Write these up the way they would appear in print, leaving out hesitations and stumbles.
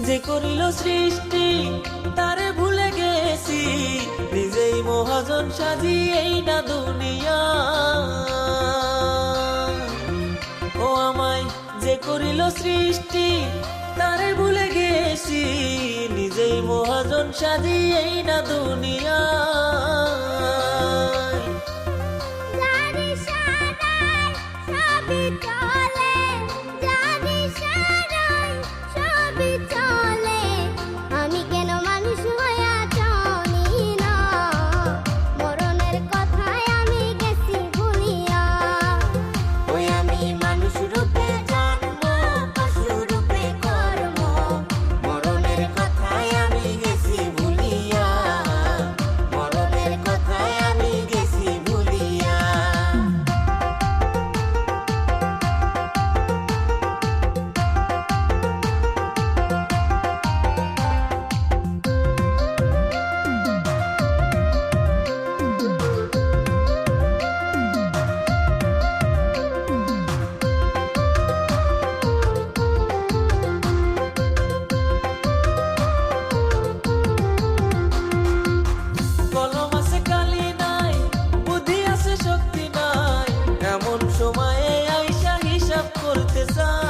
যে করিল সৃষ্টি তারে ভুলে গেছি, নিজেই মহাজন সাজি এই না দুনিয়া। ও আমায় যে করিল সৃষ্টি তারে ভুলে গেছি, নিজেই মহাজন সাজি এই না দুনিয়া। সময়ে আইসা হিসাব করতে চাই।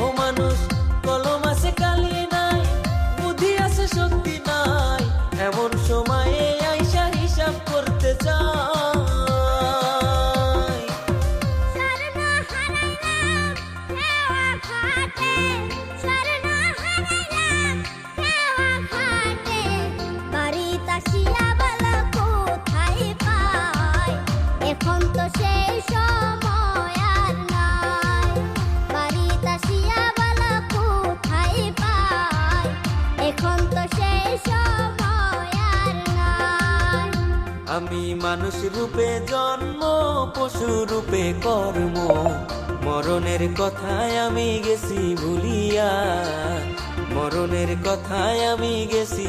ও মানুষ কলম আছে কালি নাই, বুদ্ধি আছে শক্তি নাই, এমন সময়ে আইসা হিসাব করতে চাই। আমি মানুষ রূপে জন্ম, পশু রূপে কর্ম, মরণের কথায় আমি গেছি ভুলিয়া, মরণের কথায় আমি গেছি